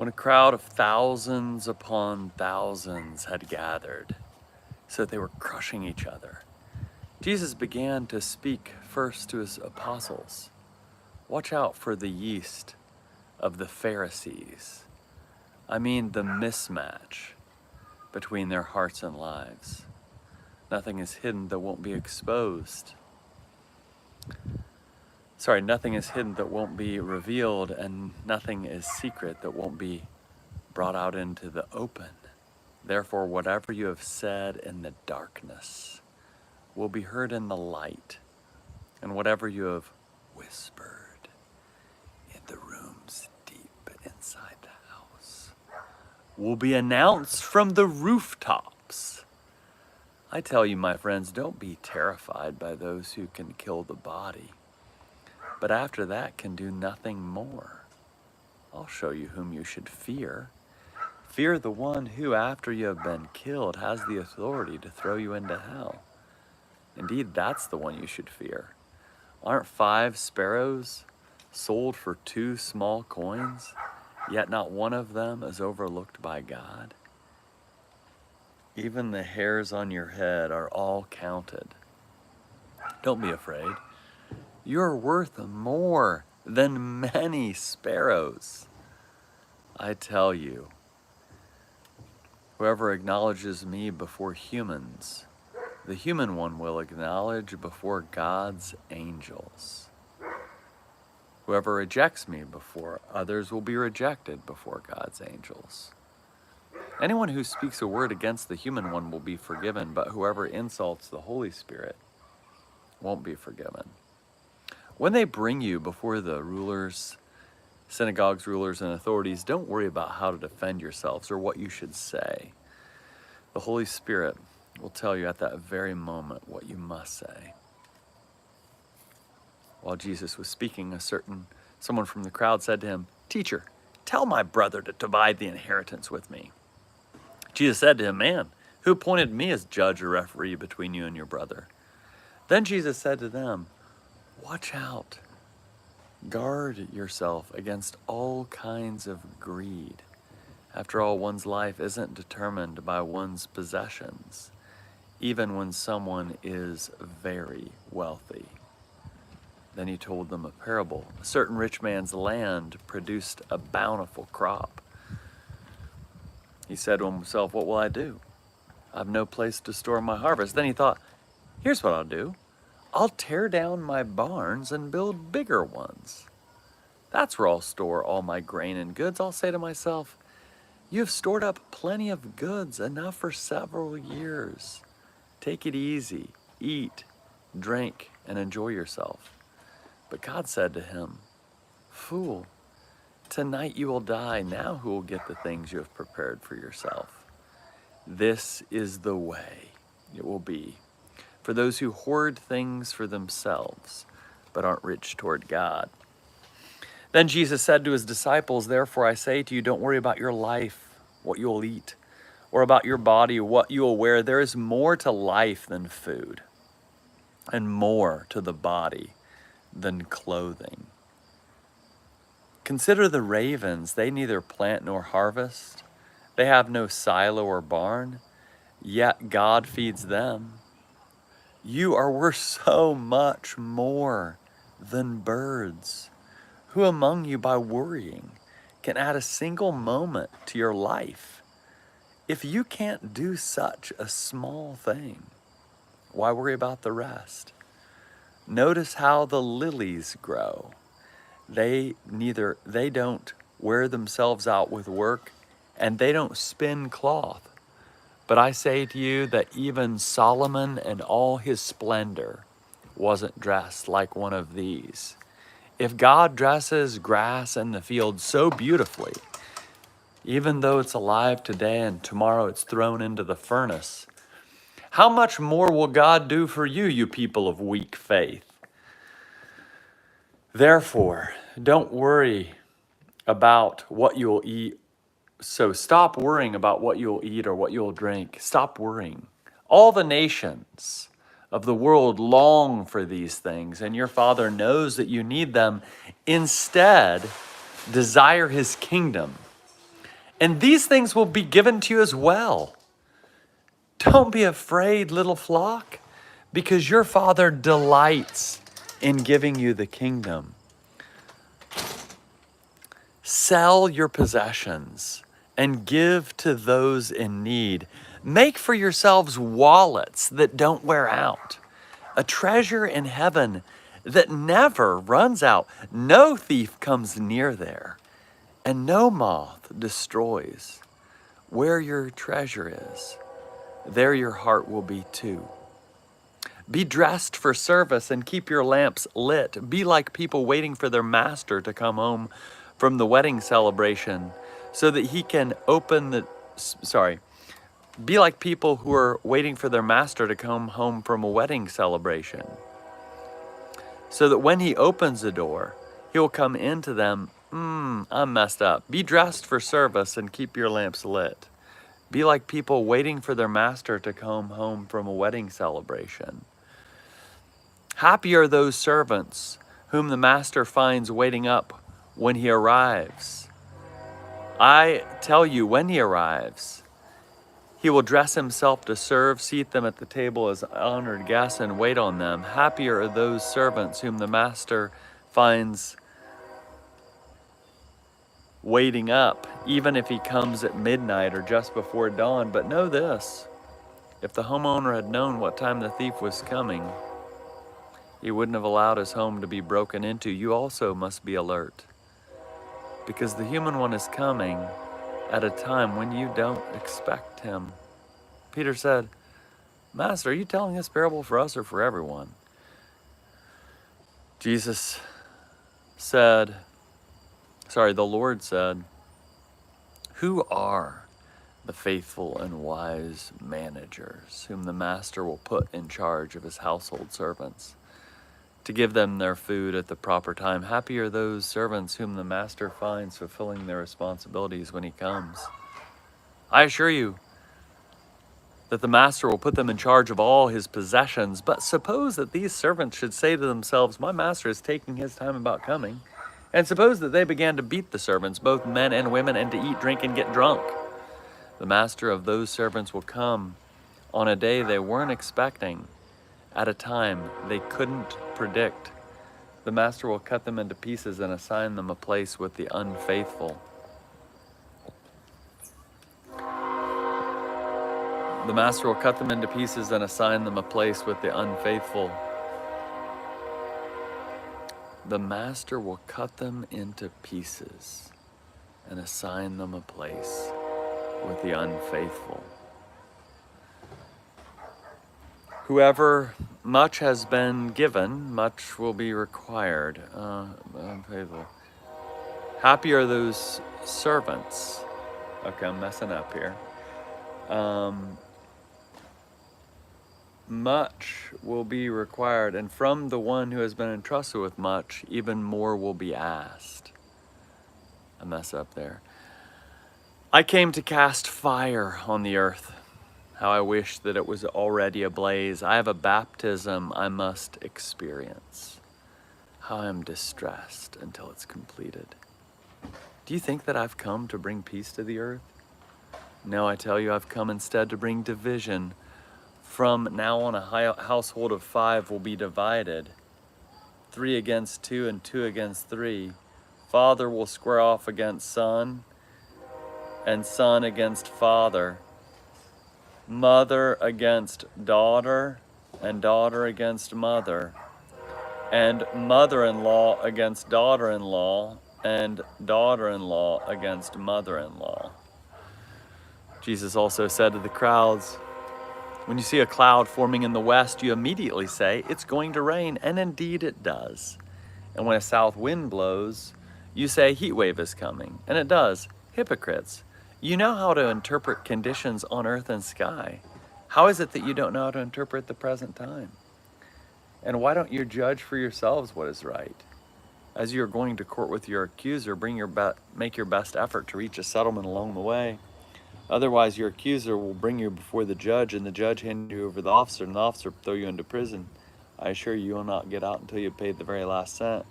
When a crowd of thousands upon thousands had gathered, so that they were crushing each other, Jesus began to speak first to his apostles. Watch out for the yeast of the Pharisees. I mean the mismatch between their hearts and lives. Nothing is hidden that won't be exposed. Nothing is hidden that won't be revealed, and nothing is secret that won't be brought out into the open. Therefore, whatever you have said in the darkness will be heard in the light, and whatever you have whispered in the rooms deep inside the house will be announced from the rooftops. I tell you, my friends, don't be terrified by those who can kill the body, but after that can do nothing more. I'll show you whom you should fear. Fear the one who, after you have been killed, has the authority to throw you into hell. Indeed, that's the one you should fear. Aren't 5 sparrows sold for 2 small coins, yet not one of them is overlooked by God? Even the hairs on your head are all counted. Don't be afraid. You're worth more than many sparrows. I tell you, whoever acknowledges me before humans, the human one will acknowledge before God's angels. Whoever rejects me before others will be rejected before God's angels. Anyone who speaks a word against the human one will be forgiven, but whoever insults the Holy Spirit won't be forgiven. When they bring you before the rulers, synagogues, rulers, and authorities, don't worry about how to defend yourselves or what you should say. The Holy Spirit will tell you at that very moment what you must say. While Jesus was speaking, someone from the crowd said to him, "Teacher, tell my brother to divide the inheritance with me." Jesus said to him, "Man, who appointed me as judge or referee between you and your brother?" Then Jesus said to them, "Watch out. Guard yourself against all kinds of greed. After all, one's life isn't determined by one's possessions, even when someone is very wealthy." Then he told them a parable. A certain rich man's land produced a bountiful crop. He said to himself, "What will I do? I have no place to store my harvest." Then he thought, "Here's what I'll do. I'll tear down my barns and build bigger ones. That's where I'll store all my grain and goods. I'll say to myself, you have stored up plenty of goods, enough for several years. Take it easy, eat, drink, and enjoy yourself." But God said to him, "Fool, tonight you will die. Now who will get the things you have prepared for yourself? This is the way it will be for those who hoard things for themselves, but aren't rich toward God." Then Jesus said to his disciples, "Therefore I say to you, don't worry about your life, what you will eat, or about your body, what you will wear. There is more to life than food, and more to the body than clothing. Consider the ravens. They neither plant nor harvest. They have no silo or barn, yet God feeds them. You are worth so much more than birds. Who among you, by worrying, can add a single moment to your life? If you can't do such a small thing, why worry about the rest? Notice how the lilies grow. They don't wear themselves out with work, and they don't spin cloth. But I say to you that even Solomon in all his splendor wasn't dressed like one of these. If God dresses grass in the field so beautifully, even though it's alive today and tomorrow it's thrown into the furnace, how much more will God do for you, you people of weak faith? Therefore, don't worry about what you'll eat. So stop worrying about what you'll eat or what you'll drink. Stop worrying. All the nations of the world long for these things, and your Father knows that you need them. Instead, desire his kingdom, and these things will be given to you as well. Don't be afraid, little flock, because your Father delights in giving you the kingdom. Sell your possessions and give to those in need. Make for yourselves wallets that don't wear out, a treasure in heaven that never runs out. No thief comes near there, and no moth destroys. Where your treasure is, there your heart will be too. Be dressed for service and keep your lamps lit. Be like people waiting for their master to come home from the wedding celebration so that he can be like people who are waiting for their master to come home from a wedding celebration so that when he opens the door, he'll come into them. I'm messed up. Be dressed for service and keep your lamps lit. Be like people waiting for their master to come home from a wedding celebration. Happy are those servants whom the master finds waiting up when he arrives. I tell you, when he arrives, he will dress himself to serve, seat them at the table as honored guests, and wait on them. Happy are those servants whom the master finds waiting up, even if he comes at midnight or just before dawn. But know this, if the homeowner had known what time the thief was coming, he wouldn't have allowed his home to be broken into. You also must be alert, because the human one is coming at a time when you don't expect him. Peter said, Master, are you telling this parable for us or for everyone? The Lord said, who are the faithful and wise managers whom the master will put in charge of his household servants to give them their food at the proper time? Happy are those servants whom the master finds fulfilling their responsibilities when he comes. I assure you that the master will put them in charge of all his possessions. But suppose that these servants should say to themselves, my master is taking his time about coming. And suppose that they began to beat the servants, both men and women, and to eat, drink, and get drunk. The master of those servants will come on a day they weren't expecting, at a time they couldn't predict. The master will cut them into pieces and assign them a place with the unfaithful. The master will cut them into pieces and assign them a place with the unfaithful. The master will cut them into pieces and assign them a place with the unfaithful. Whoever much has been given, much will be required. Unfaithful. Happy are those servants. Okay, I'm messing up here. Much will be required, and from the one who has been entrusted with much, even more will be asked. I mess up there. I came to cast fire on the earth. How I wish that it was already ablaze. I have a baptism I must experience. How I am distressed until it's completed. Do you think that I've come to bring peace to the earth? No, I tell you, I've come instead to bring division. From now on, a household of 5 will be divided. 3 against 2 and 2 against 3. Father will square off against son, and son against father. Mother against daughter, and daughter against mother. And mother-in-law against daughter-in-law, and daughter-in-law against mother-in-law. Jesus also said to the crowds, when you see a cloud forming in the west, you immediately say, it's going to rain, and indeed it does. And when a south wind blows, you say, heat wave is coming, and it does. Hypocrites, you know how to interpret conditions on earth and sky. How is it that you don't know how to interpret the present time? And why don't you judge for yourselves what is right? As you are going to court with your accuser, make your best effort to reach a settlement along the way. Otherwise, your accuser will bring you before the judge, and the judge hand you over to the officer, and the officer throw you into prison. I assure you, you will not get out until you have paid the very last cent.